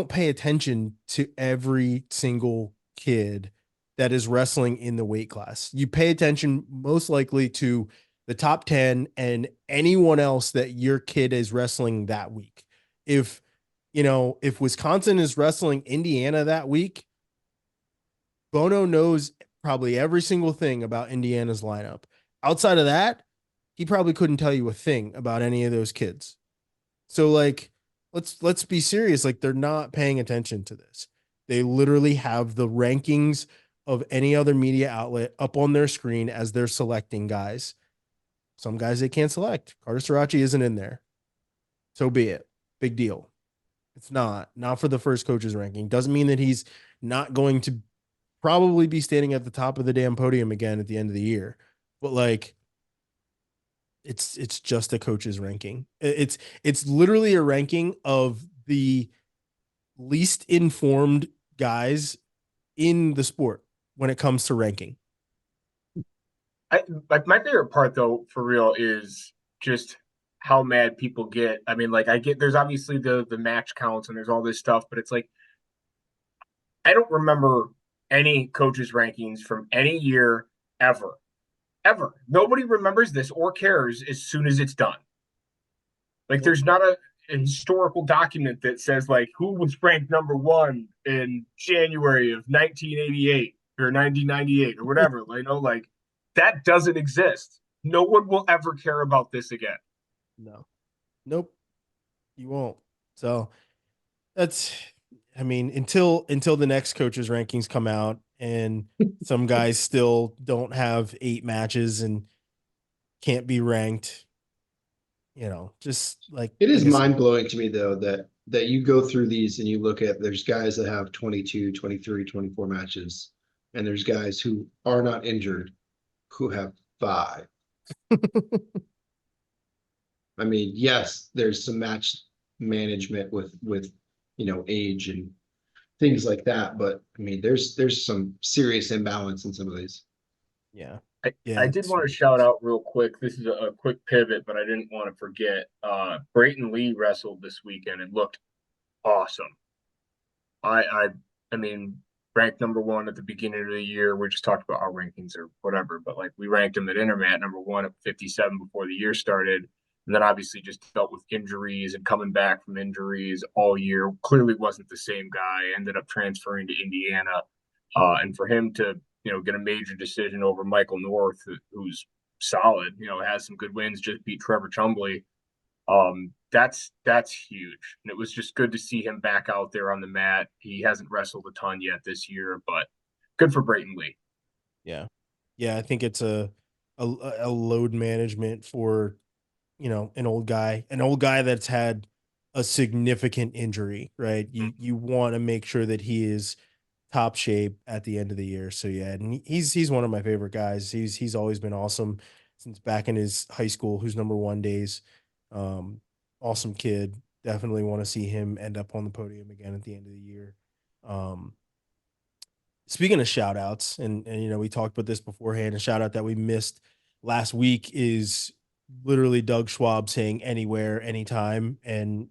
pay attention to every single kid that is wrestling in the weight class. You pay attention most likely to the top 10 and anyone else that your kid is wrestling that week. If if Wisconsin is wrestling Indiana that week, Bono knows probably every single thing about Indiana's lineup. Outside of that, he probably couldn't tell you a thing about any of those kids. So like let's be serious. Like they're not paying attention to this. They literally have the rankings of any other media outlet up on their screen as they're selecting guys. Some guys they can't select. Carter Srirachi isn't in there. So be it. Big deal. It's not for the first coaches ranking. Doesn't mean that he's not going to probably be standing at the top of the damn podium again at the end of the year. But like it's just a coach's ranking. It's literally a ranking of the least informed guys in the sport when it comes to ranking. Like my favorite part though, for real, is just how mad people get. I mean, like I get there's obviously the match counts and there's all this stuff, but it's like I don't remember any coaches rankings from any year ever. Ever. Nobody remembers this or cares as soon as it's done. Like there's not a historical document that says like who was ranked number one in January of 1988 or 1998 or whatever. Like that doesn't exist. No one will ever care about this again. No. Nope. You won't. So that's I mean, until the next coaches rankings come out and some guys still don't have 8 matches and can't be ranked, just like It is like I said, mind blowing to me though that you go through these and you look at there's guys that have 22, 23, 24 matches, and there's guys who are not injured who have 5. I mean, yes, there's some match management with age and things like that, but I mean, there's some serious imbalance in some of these. yeah. I Yeah, did it's want to shout ridiculous. out real quick. This is a quick pivot, but I didn't want to forget. Brayton Lee wrestled this weekend and looked awesome. I I I mean, ranked number one at the beginning of the year. We just talked about our rankings or whatever, but like we ranked him at Intermat number one at 57 before the year started. And then obviously just dealt with injuries and coming back from injuries all year. Clearly wasn't the same guy. Ended up transferring to Indiana. And for him to, get a major decision over Michael North, who's solid, has some good wins, just beat Trevor Chumbley. That's huge. And it was just good to see him back out there on the mat. He hasn't wrestled a ton yet this year, but good for Brayton Lee. Yeah. Yeah, I think it's a load management for, an old guy that's had a significant injury, right? You want to make sure that he is top shape at the end of the year. So yeah, and he's one of my favorite guys. He's always been awesome since back in his high school, who's number one days. Um, awesome kid. Definitely want to see him end up on the podium again at the end of the year. Um, Speaking of shout outs, and we talked about this beforehand, a shout out that we missed last week is literally Doug Schwab saying anywhere, anytime, and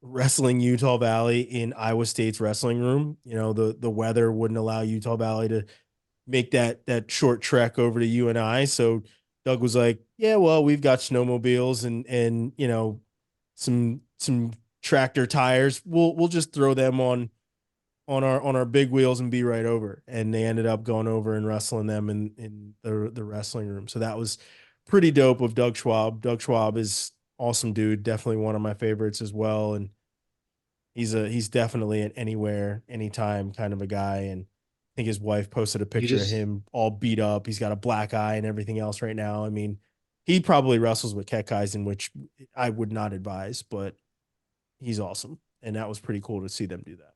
wrestling Utah Valley in Iowa State's wrestling room. The weather wouldn't allow Utah Valley to make that short trek over to UNI. So Doug was like, yeah, well, we've got snowmobiles and some tractor tires. We'll just throw them on our big wheels and be right over. And they ended up going over and wrestling them in the wrestling room. So that was pretty dope of Doug Schwab. Doug Schwab is awesome dude, definitely one of my favorites as well. And he's definitely an anywhere, anytime kind of a guy. And I think his wife posted a You picture of just him all beat up. He's got a black eye and everything else right now. I mean, he probably wrestles with Ket Kaizen, which I would not advise, but he's awesome. And that was pretty cool to see them do that.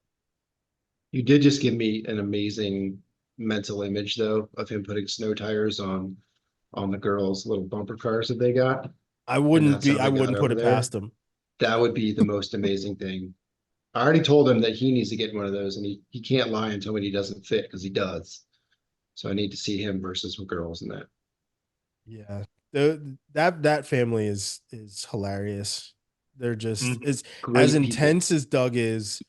you did just give me an amazing mental image though of him putting snow tires on the girls' little bumper cars that they got, and that's how I they got wouldn't put over it there. past him. That would be the most amazing thing. I already told him that he needs to get one of those, and he can't lie and tell me he doesn't fit because he does. So I need to see him versus girls in that. Yeah. That family is hilarious. They're just Mhm. as Great people. intense as Doug is.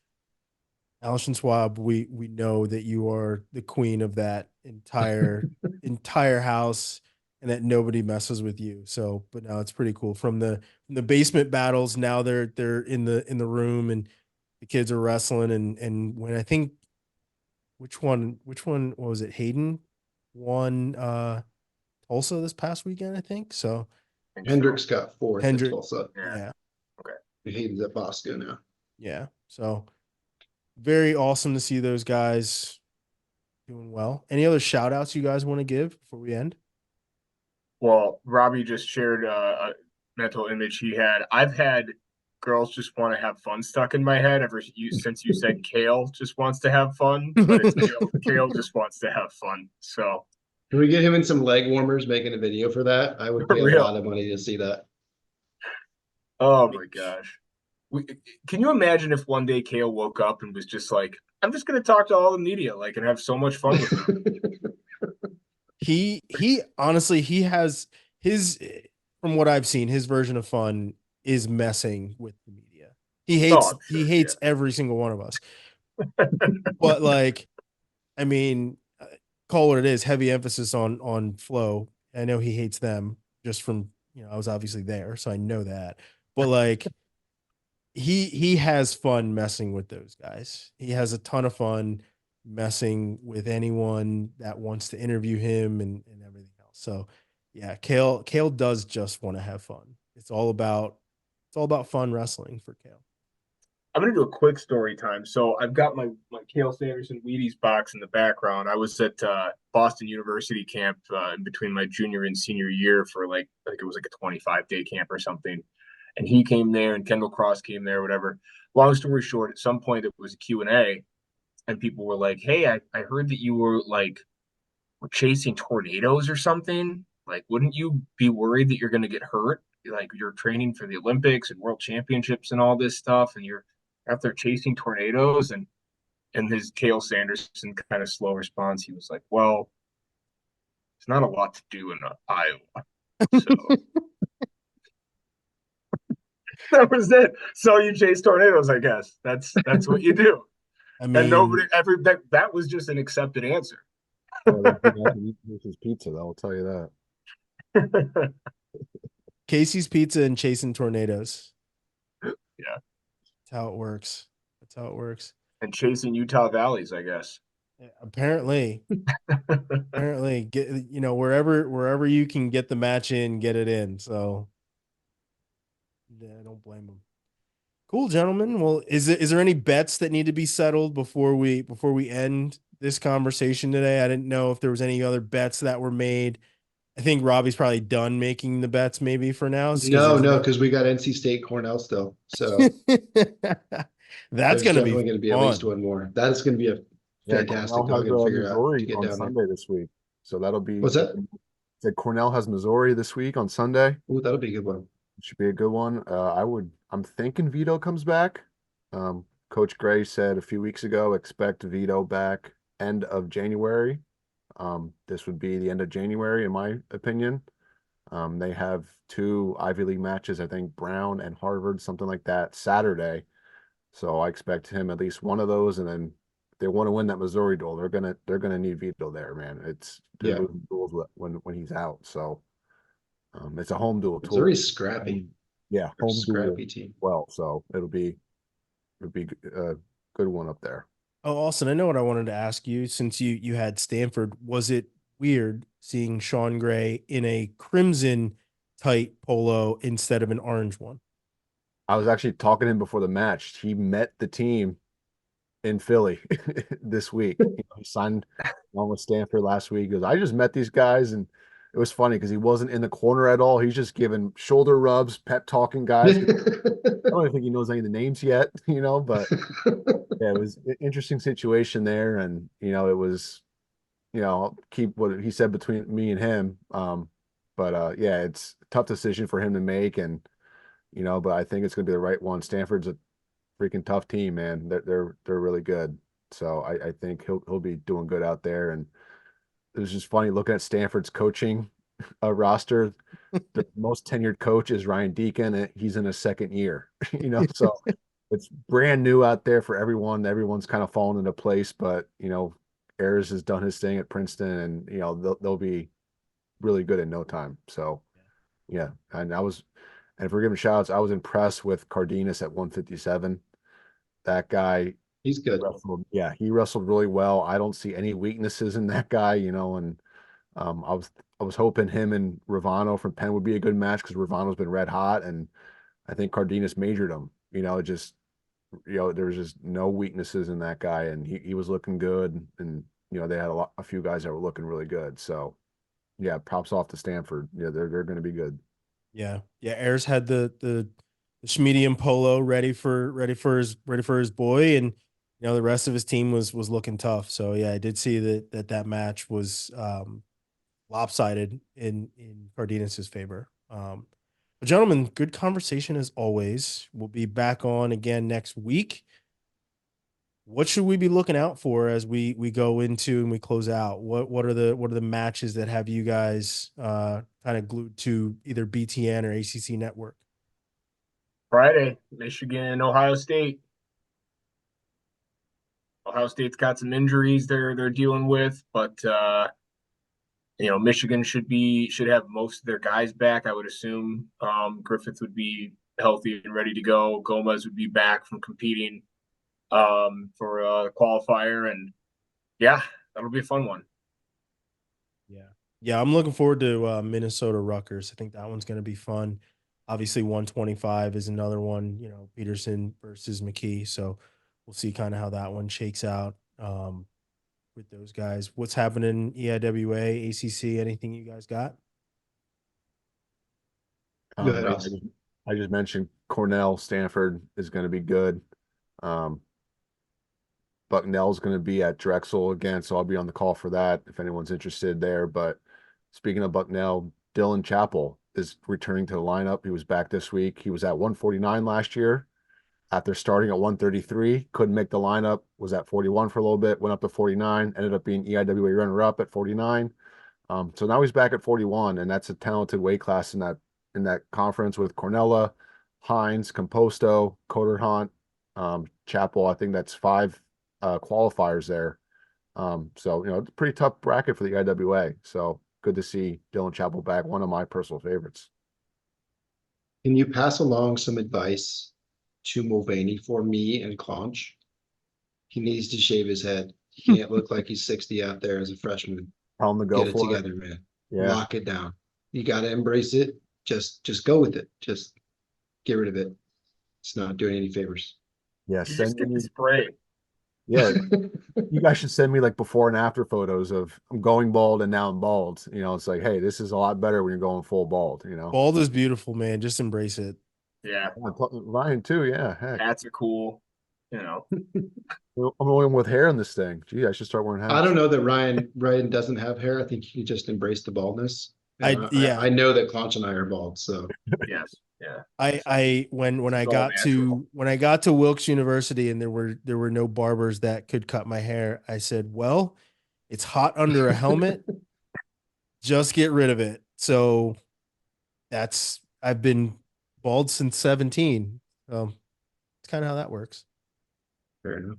Alison Schwab, we know that you are the queen of that entire house, and that nobody messes with you. So, but now it's pretty cool. From the basement battles, now they're in the room, and the kids are wrestling. And when I think which one what was it? Hayden won Tulsa this past weekend, I think. So I think so. Hendricks got fourth at Hendrick, Tulsa. Yeah. yeah, Okay. Hayden's at Bosco now. yeah. So very awesome to see those guys doing well. Any other shout outs you guys want to give before we end? Well, Robbie just shared a mental image he had. I've had girls just want to have fun stuck in my head since you said Kale just wants to have fun, but it's Kale. Kale just wants to have fun. So Can we get him in some leg warmers making a video for that? I would for pay a real. lot of money to see that. Oh my gosh. We, can you imagine if one day Kale woke up and was just like, I'm just gonna talk to all the media, like, and have so much fun with them. He honestly he has his from what I've seen, his version of fun is messing with the media. He Oh, hates I'm he sure. hates every single one of us. But like, I mean, call what it is, heavy emphasis on flow. I know he hates them just from, I was obviously there, so I know that. But like he has fun messing with those guys. He has a ton of fun messing with anyone that wants to interview him and everything else. So yeah, Kale does just want to have fun. It's all about fun wrestling for Kale. I'm gonna do a quick story time. So I've got my Kale Sanderson Wheaties box in the background. I was at Boston University camp in between my junior and senior year for like I think it was like a 25-day camp or something. And he came there, and Kendall Cross came there, whatever. Long story short, at some point it was a Q&A, and people were like, "Hey, I heard that you were chasing tornadoes or something. Like, wouldn't you be worried that you're going to get hurt? Like, you're training for the Olympics and World Championships and all this stuff, and you're out there chasing tornadoes." And his Kale Sanderson kind of slow response, he was like, "Well, there's not a lot to do in Iowa." So that was it. So you chase tornadoes, I guess. That's what you do. I And mean, nobody ever that was just an accepted answer. Well, there's nothing to eat versus pizza, though, I'll tell you that. Casey's Pizza and chasing tornadoes. Yeah. That's how it works. That's how it works. And chasing Utah valleys, I guess. Yeah, apparently get wherever you can get the match in, get it in. So yeah, I don't blame them. Cool, gentlemen. Well, is there any bets that need to be settled before we end this conversation today? I didn't know if there was any other bets that were made. I think Robbie's probably done making the bets maybe for now. No, because we got NC State Cornell still. So That's there's gonna be definitely going to be at least fun. one more. That is going to be a Yeah, fantastic Cornell to has look and figure out to Missouri get on down there. Sunday this week. So that'll be, What's that? said Cornell has Missouri this week on Sunday. Ooh, that'll be a good one. Should be a good one. I'm thinking Vito comes back. Coach Gray said a few weeks ago, expect Vito back end of January. This would be the end of January, in my opinion. They have two Ivy League matches, I think Brown and Harvard, something like that, Saturday. So I expect him at least one of those, and then if they want to win that Missouri duel, they're gonna need Vito there, man. They're Yeah. losing duels when he's out. So it's a home duel tool. Missouri's scrappy. Yeah, They're a home duel scrappy team. well. So it'll be a good one up there. Oh, Austin, I know what I wanted to ask you since you had Stanford. Was it weird seeing Sean Gray in a crimson tight polo instead of an orange one? I was actually talking to him before the match. He met the team in Philly this week. He signed on with Stanford last week. He goes, I just met these guys, and it was funny because he wasn't in the corner at all. He's just giving shoulder rubs, pep talking guys. I don't even think he knows any of the names yet, but yeah, it was an interesting situation there. And, it was, I'll keep what he said between me and him. But yeah, it's a tough decision for him to make. And, but I think it's going to be the right one. Stanford's a freaking tough team, man. They're really good. So I think he'll be doing good out there. And it was just funny looking at Stanford's coaching roster, the most tenured coach is Ryan Deacon, and he's in his second year. So it's brand new out there for everyone. Everyone's kind of fallen into place, but Ayers has done his thing at Princeton, and they'll be really good in no time. So yeah, and if we're giving shout outs, I was impressed with Cardenas at 157. That guy, He's good. he wrestled really well. I don't see any weaknesses in that guy, and I was hoping him and Ravano from Penn would be a good match because Ravano's been red hot, and I think Cardenas majored him. There was just no weaknesses in that guy, and he was looking good, and they had a few guys that were looking really good. So yeah, props off to Stanford. Yeah, they're going to be good. Yeah. Ayers had the medium polo ready for his boy, and the rest of his team was looking tough. So yeah, I did see that match was lopsided in Cardenas's favor. But gentlemen, good conversation as always. We'll be back on again next week. What should we be looking out for as we go into and we close out? What are the matches that have you guys kind of glued to either BTN or ACC network? Friday, Michigan, Ohio State. Ohio State's got some injuries they're dealing with, but Michigan should have most of their guys back. I would assume Griffith would be healthy and ready to go. Gomez would be back from competing for a qualifier, and yeah, that'll be a fun one. Yeah, I'm looking forward to Minnesota Rutgers. I think that one's going to be fun. Obviously, 125 is another one. Peterson versus McKee. So we'll see kind of how that one shakes out with those guys. What's happening EIWA, ACC? Anything you guys got? Go ahead, Austin. I just mentioned Cornell, Stanford is going to be good. Bucknell's going to be at Drexel again, so I'll be on the call for that if anyone's interested there. But speaking of Bucknell, Dylan Chappell is returning to the lineup. He was back this week. He was at 149 last year after starting at 133. Couldn't make the lineup, was at 41 for a little bit, went up to 49, ended up being EIWA runner-up at 49. So now he's back at 41, and that's a talented weight class in that conference with Cornella, Hines, Composto, Coderhunt, Chappell. I think that's 5 qualifiers there. So it's a pretty tough bracket for the IWA. So good to see Dylan Chappell back, one of my personal favorites. Can you pass along some advice to Mulvaney for me and Claunch? He needs to shave his head. He can't look like he's 60 out there as a freshman. Tell him to go Get it for together, man. Yeah. Lock it down. You got to embrace it. Just go with it. Just get rid of it. It's not doing any favors. Yeah, Just get the spray. Yeah, you guys should send me like before and after photos of I'm going bald and now I'm bald. It's like, hey, this is a lot better when you're going full bald. Bald is beautiful, man. Just embrace it. Yeah, Ryan too. Yeah, heck. Hats are cool. I'm the only one with hair in this thing. Gee, I should start wearing hats. I don't know that Ryan doesn't have hair. I think he just embraced the baldness. I know that Claunch and I are bald, so yes. Yeah. When I got to Wilkes University and there were no barbers that could cut my hair, I said, well, it's hot under a helmet. Just get rid of it. So I've been bald since 17. It's kind of how that works. Fair enough.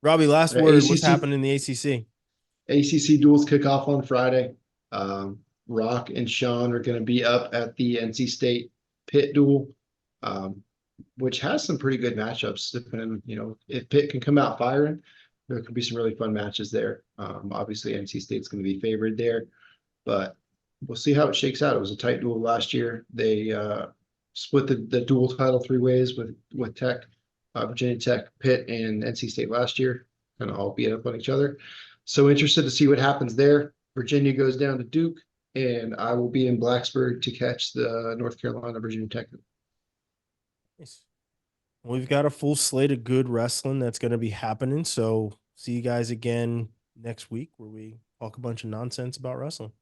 Robbie, last word. What's happening in the ACC? ACC duels kick off on Friday. Rock and Sean are going to be up at the NC State Pitt duel, which has some pretty good matchups. Depending, if Pitt can come out firing, there could be some really fun matches there. Obviously, NC State's going to be favored there, but we'll see how it shakes out. It was a tight duel last year. They split the dual title 3 ways with Tech, Virginia Tech, Pitt, and NC State last year, and all beat up on each other. So interested to see what happens there. Virginia goes down to Duke, and I will be in Blacksburg to catch the North Carolina Virginia Tech. Nice. We've got a full slate of good wrestling that's going to be happening. So see you guys again next week where we talk a bunch of nonsense about wrestling.